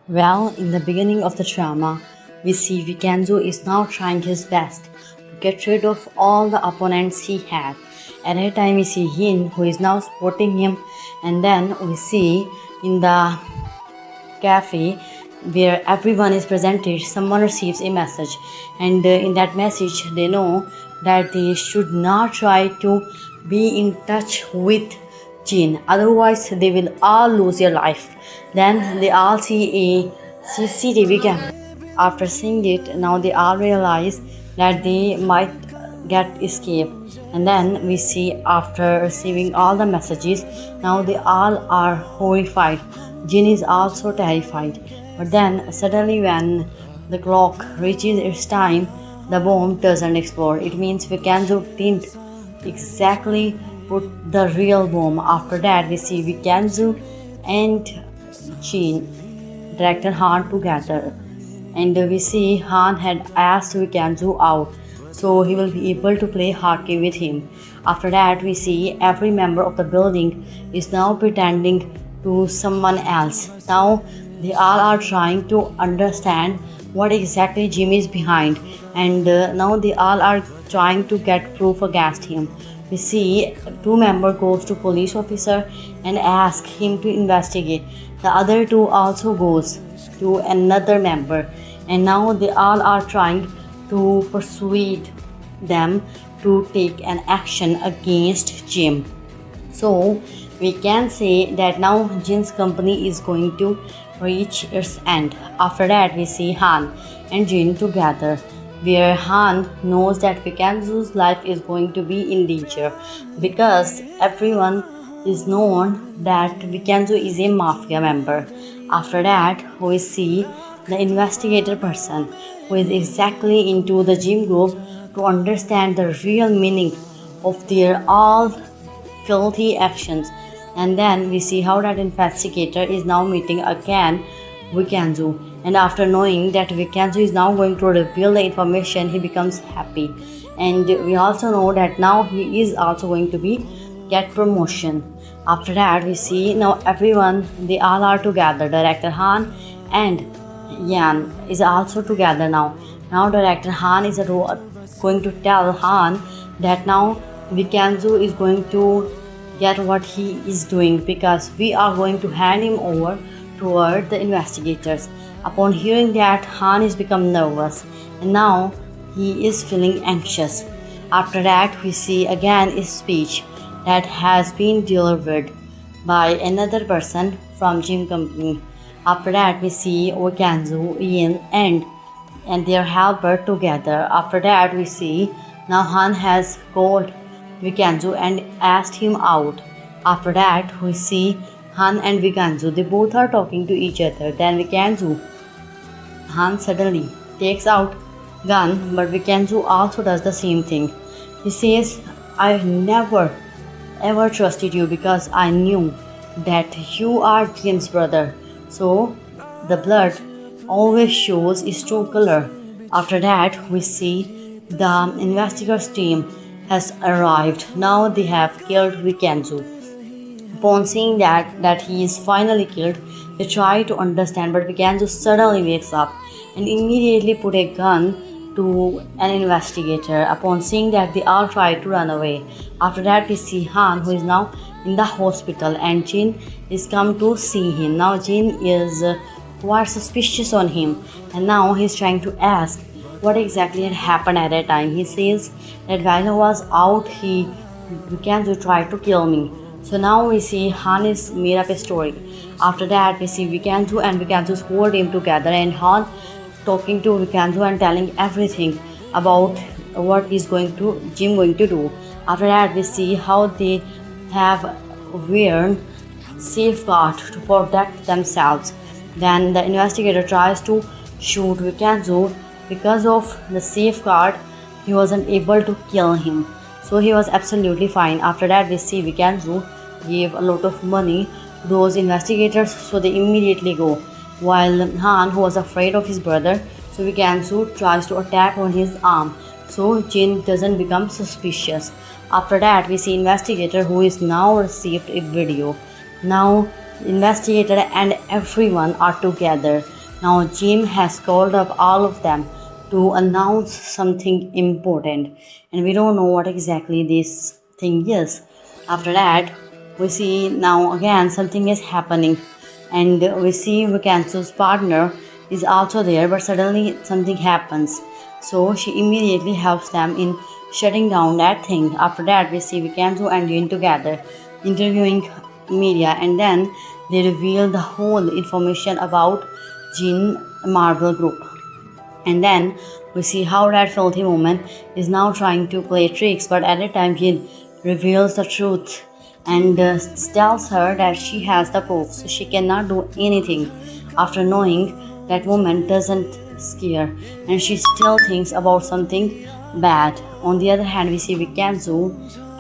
Well, in the beginning of the drama, we see Vicanzo is now trying his best to get rid of all the opponents he had. At that time, we see Yin, who is now supporting him, and then we see in the cafe where everyone is presented, someone receives a message, and in that message, they know that they should not try to be in touch with Jin, otherwise, they will all lose their life. Then they all see a CCTV camera. After seeing it, now they all realize that they might get escape. And then we see after receiving all the messages, now they all are horrified. Jin is also terrified. But then suddenly when the clock reaches its time, the bomb doesn't explode. It means Vicanzo didn't exactly put the real bomb. After that, we see Vicanzo and Jin, director Han together, and we see Han had asked Vicanzo out, so he will be able to play hockey with him. After that, we see every member of the building is now pretending to someone else. Now they all are trying to understand what exactly Jim is behind, and now they all are trying to get proof against him. We see two member goes to police officer and ask him to investigate. The other two also goes to another member, and now they all are trying to persuade them to take an action against Jim. So we can say that now Jin's company is going to reach its end. After that, we see Han and Jin together, where Han knows that Vicanzo's life is going to be in danger because everyone is known that Vicanzo is a mafia member. After that, we see the investigator person who is exactly into the gym group to understand the real meaning of their all filthy actions. And then we see how that investigator is now meeting again Vicanzo. And after knowing that Vicanzo is now going to reveal the information, he becomes happy. And we also know that now he is also going to be get promotion. After that, we see now everyone, they all are together. Director Han and Yan is also together now. Now Director Han is going to tell Han that now Vicanzo is going to get what he is doing because we are going to hand him over toward the investigators. Upon hearing that, Han is become nervous and now he is feeling anxious. After that, we see again a speech that has been delivered by another person from Jim Company. After that, we see Vecanzo, Ian, and their helper together. After that, we see now Han has called Vicanzo and asked him out. After that, we see Han and Vicanzo. They both are talking to each other. Then Vicanzo, Han suddenly takes out gun, but Vicanzo also does the same thing. He says, "I never ever trusted you because I knew that you are Jim's brother. So the blood always shows its true color." After that, we see the investigators team has arrived. Now they have killed Vicanzo. Upon seeing that he is finally killed, they try to understand, but Vicanzo suddenly wakes up and immediately put a gun to an investigator. Upon seeing that, they all try to run away. After that, we see Han, who is now in the hospital, and Jin is come to see him. Now Jin is quite suspicious on him, and now he's trying to ask what exactly had happened at that time. He says that while I was out, Vicanzo tried to kill me. So now we see Han is made up a story. After that, we see Vicanzo and Vicanzo's whole team together, and Han talking to Vicanzo and telling everything about what is Jim going to do. After that, we see how they have worn safeguard to protect themselves. Then the investigator tries to shoot Vicanzo. Because of the safeguard, he wasn't able to kill him. So he was absolutely fine. After that, we see Vicanzo gave a lot of money to those investigators, so they immediately go. While Han, who was afraid of his brother, so Vicanzo tries to attack on his arm, so Jin doesn't become suspicious. After that, we see investigator who is now received a video. Now investigator and everyone are together. Now Jim has called up all of them to announce something important, and we don't know what exactly this thing is. After that, we see now again something is happening, and we see Vacanzo's partner is also there, but suddenly something happens. So she immediately helps them in shutting down that thing. After that, we see Vacanzo and Jean together interviewing media, and then they reveal the whole information about Jean Marvel Group. And then we see how that filthy woman is now trying to play tricks, but at the time he reveals the truth and tells her that she has the proof, so she cannot do anything. After knowing that woman doesn't scare and she still thinks about something bad. On the other hand, we see Vicanzo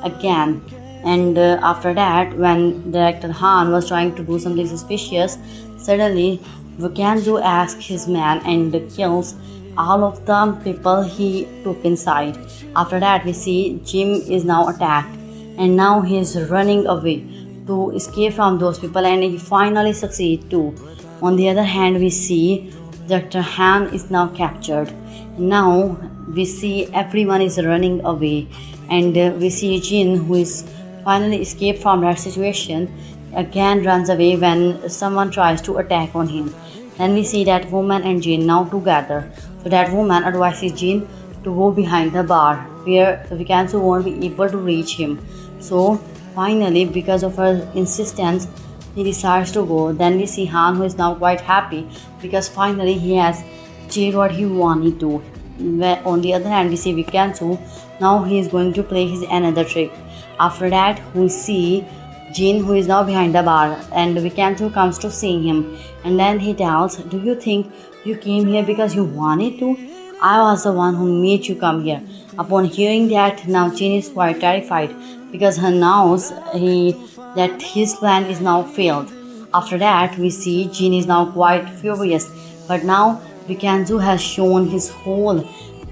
again. And after that, when director Han was trying to do something suspicious, suddenly Vicanzo asks his man and kills all of the people he took inside. After that, we see Jim is now attacked and now he is running away to escape from those people, and he finally succeeds too. On the other hand, we see Dr. Han is now captured. Now we see everyone is running away, and we see Jin, who is finally escaped from that situation, again runs away when someone tries to attack on him. Then we see that woman and Jin now together. So that woman advises Jin to go behind the bar where Vicanzo won't be able to reach him. So finally, because of her insistence, he decides to go. Then we see Han, who is now quite happy because finally he has achieved what he wanted to. On the other hand, we see Vicanzo. Now he is going to play his another trick. After that, we see Jin, who is now behind the bar, and Vicanzo comes to see him. And then he tells, "Do you think you came here because you wanted to? I was the one who made you come here." Upon hearing that, now Jin is quite terrified because he knows that his plan is now failed. After that, we see Jin is now quite furious, but now Vicanzo has shown his whole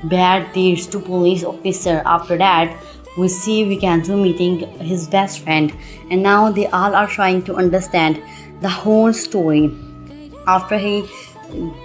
bad deeds to police officer. After that, we see Vicanzo meeting his best friend, and now they all are trying to understand the whole story. After he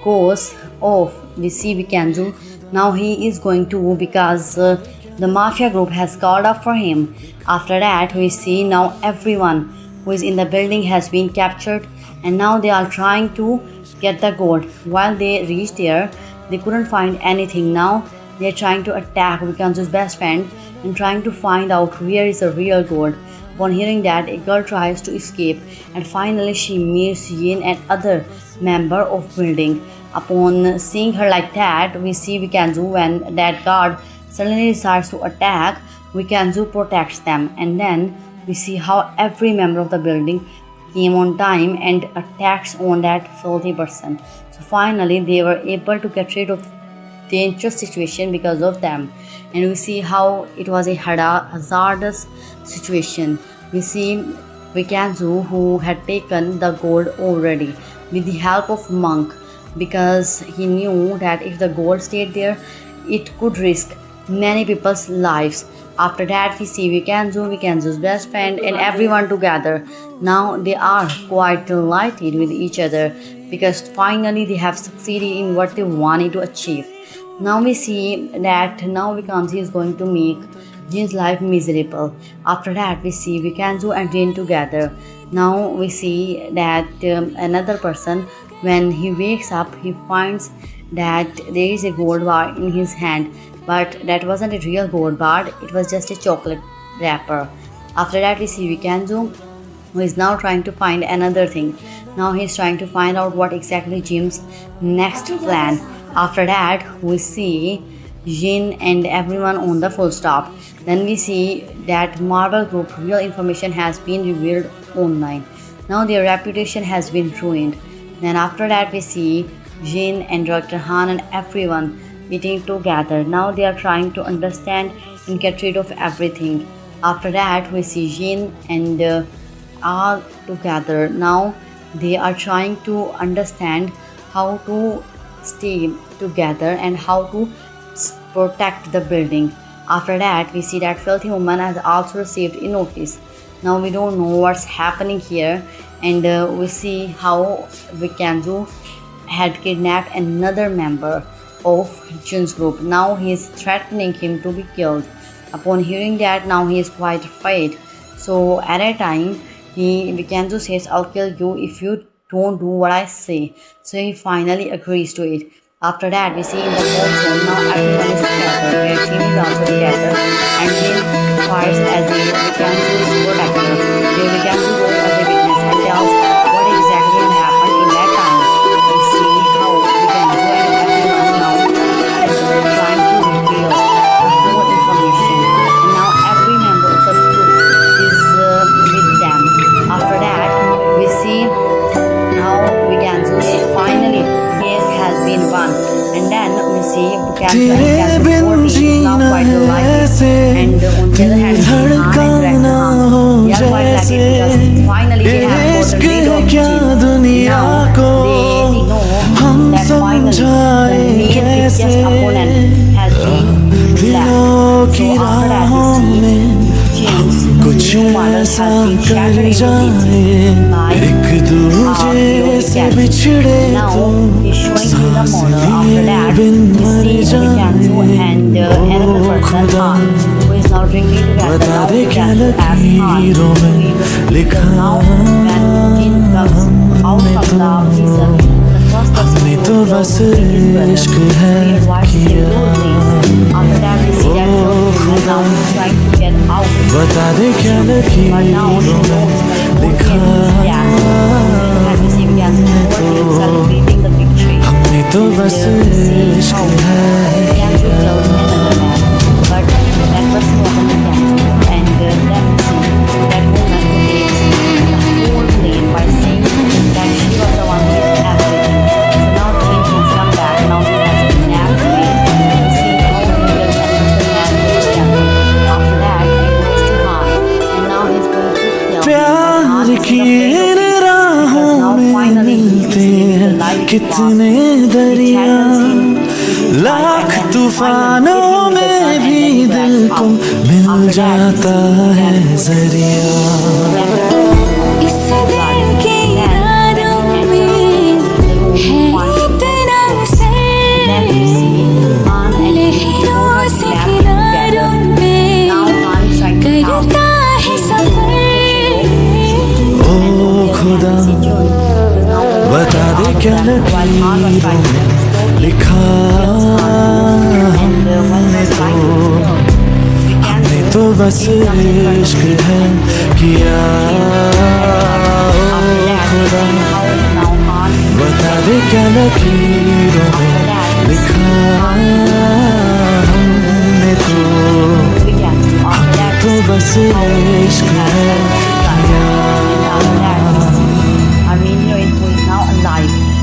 goes off, we see Vicanzo. Now he is going to, because the mafia group has called up for him. After that, we see now everyone who is in the building has been captured, and now they are trying to get the gold. While they reached there, they couldn't find anything. Now they are trying to attack Vicanzo's best friend and trying to find out where is the real gold. Upon hearing that, a girl tries to escape, and finally she meets Yin and other member of building. Upon seeing her like that, we see Vicanzo. When that guard suddenly decides to attack, Vicanzo protects them, and then we see how every member of the building came on time and attacks on that filthy person. So finally they were able to get rid of dangerous situation because of them. And we see how it was a hazardous situation. We see Vicanzo, who had taken the gold already with the help of monk, because he knew that if the gold stayed there, it could risk many people's lives. After that, we see Vicanzo's best friend, and everyone together. Now they are quite delighted with each other because finally they have succeeded in what they wanted to achieve. Now we see that now Vicanzo is going to make Jin's life miserable. After that, we see Vicanzo and Jin together. Now we see that another person, when he wakes up, he finds that there is a gold bar in his hand, but that wasn't a real gold bar, it was just a chocolate wrapper. After that, we see Vicanzo, who is now trying to find another thing. Now he is trying to find out what exactly Jim's next plan. After that, we see Jin and everyone on the full stop. Then we see that Marvel Group real information has been revealed online. Now their reputation has been ruined. Then after that, we see Jin and Dr. Han and everyone eating together. Now they are trying to understand and get rid of everything. After that, we see Jin and all together. Now they are trying to understand how to stay together and how to protect the building. After that, we see that filthy woman has also received a notice. Now we don't know what's happening here, and we see how Vicanzo had kidnapped another member of Jun's group. Now he is threatening him to be killed. Upon hearing that, now he is quite afraid. So at a time, Vecanzo says, "I'll kill you if you don't do what I say." So he finally agrees to it. After that, we see in the courtroom now everyone is scattered, where Jim is also scattered, and Jim fires as a Vecanzo's protector. Where Vecanzo goes as a witness and tells what exactly had happened in that time. We see how Vecanzo and everyone now is trying to reveal the whole information, and now every member of the group is with them. After that, we see how Vecanzo finally case has been won, and then we see Vecanzo and Vecanzo's body is now quite alive, and on the other hand, Han and Vecanzo, they are quite lucky because finally they have gotten rid of Jin. Now they know that finally the main biggest opponent has been left. So after that, we see Jin's new model has been shattered into pieces by now he's showing you the model. After that, we see Vecanzo and another person, Han, who is now drinking together. Now Vecanzo asks Han to leave because now when Jin comes out from the prison, the first person who will kill is his brother. He advises him to leave. After that, we see that woman now trying to get out. But now she knows that it won't be and we see Vecanzo celebrating the victory. And we see how Vecanzo kills another man, but that person wasn't Vecanzo. And then we see that woman who takes the whole blame by saying that she was the one who is everything. So now Jin has come back, now he has kidnapped me. We see how he kills another man with Vecanzo. After that, he goes to Han, and now he's going to kill him. Han is in the मिलते हैं कितने दरिया लाख तूफानों में भी दिल को मिल जाता है जरिया इस दिल के इरादों में है इतना असर लहरों से किनारों में करता है सफर ओ खुदा बता दे क्या लकीरों में लिखा हमने तो बस इश्क है किया ओ खुदा बता दे क्या लकीरों में लिखा हमने तो बस इश्क है किया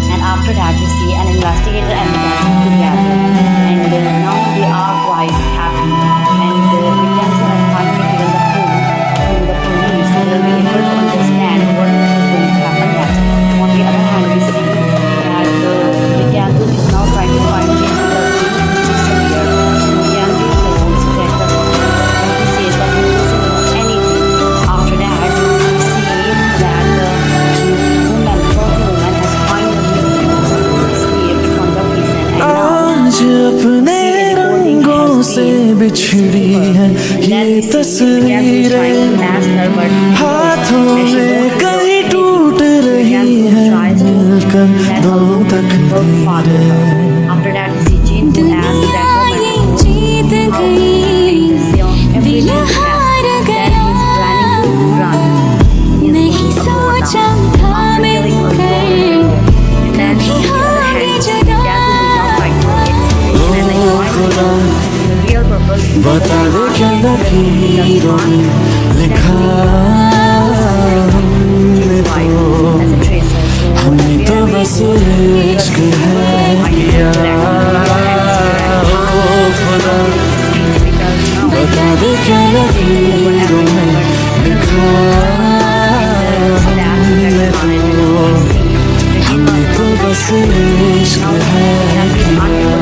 and after that we see an investigator and Vecanzo together, and now they are quite happy, and Vecanzo has finally given the clue to the police, so they'll be able to understand what is going to happen next. On the other hand, we see that Vecanzo is now trying to find him because he is severe. Vecanzo knows that he says that he doesn't know anything. After that, we see that the woman has finally escaped from the prison, and now आज अपने रंगों से बिछड़ी है ये तस्वीरें हाथों में कहीं टूट रही है मिलकर दो तकदीरें after that we see Jin who asks that woman to take everything he has, that he is planning to run. He is going to go now after killing her daughter. And then on the other hand, Vecanzo is now fighting it, and like finally the real purpose is बता दे क्या लकीरों में लिखा हमने तो बस इश्क है किया ओ खुदा बता दे क्या लकीरों में लिखा हमने तो बस इश्क है किया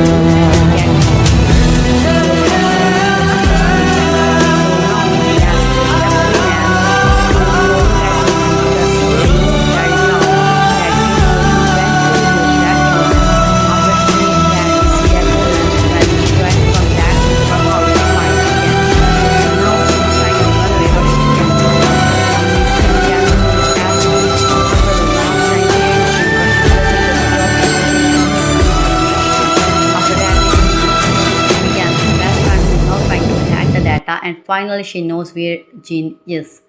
and finally she knows where Jin is.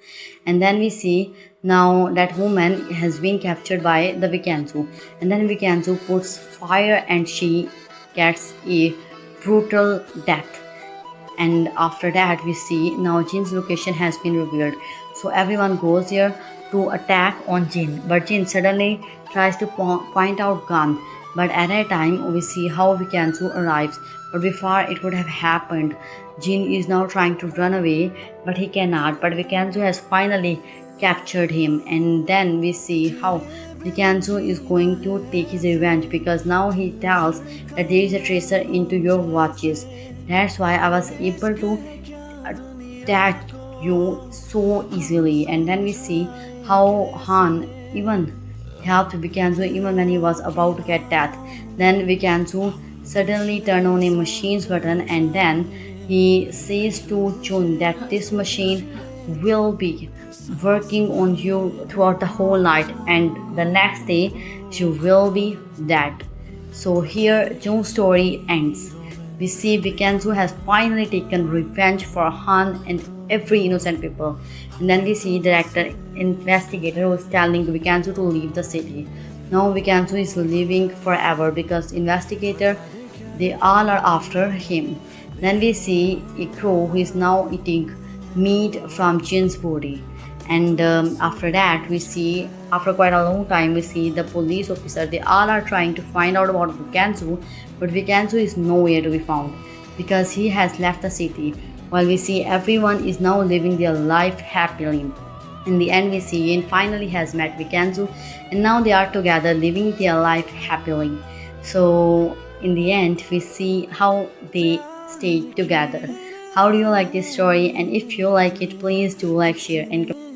And then we see now that woman has been captured by the Vecanzo, and then Vecanzo puts fire and she gets a brutal death. And after that we see now Jin's location has been revealed, so everyone goes there to attack on Jin, but Jin suddenly tries to point out gun. But at that time we see how Vikansu arrives, but before it would have happened, Jin is now trying to run away, but he cannot, but Vikansu has finally captured him. And then we see how Vikansu is going to take his revenge, because now he tells that there is a tracer into your watches. That's why I was able to attack you so easily. And then we see how Han even helped Vikansu even when he was about to get death. Then Vikansu suddenly turned on a machine's button, and then he says to Chun that this machine will be working on you throughout the whole night, and the next day you will be dead. So here Jun's story ends. We see Vikansu has finally taken revenge for Han and every innocent people. And then we see director investigator who is telling Vikansu to leave the city. Now Vikansu is living forever because investigator, they all are after him. Then we see a crow who is now eating meat from Jin's body. And after that we see, after quite a long time, we see the police officer, they all are trying to find out about Vikansu, but Vikansu is nowhere to be found because he has left the city, while we see everyone is now living their life happily. In the end we see Yin finally has met Vikansu, and now they are together living their life happily. So in the end we see how they stay together. How do you like this story? And if you like it, please do like, share and comment.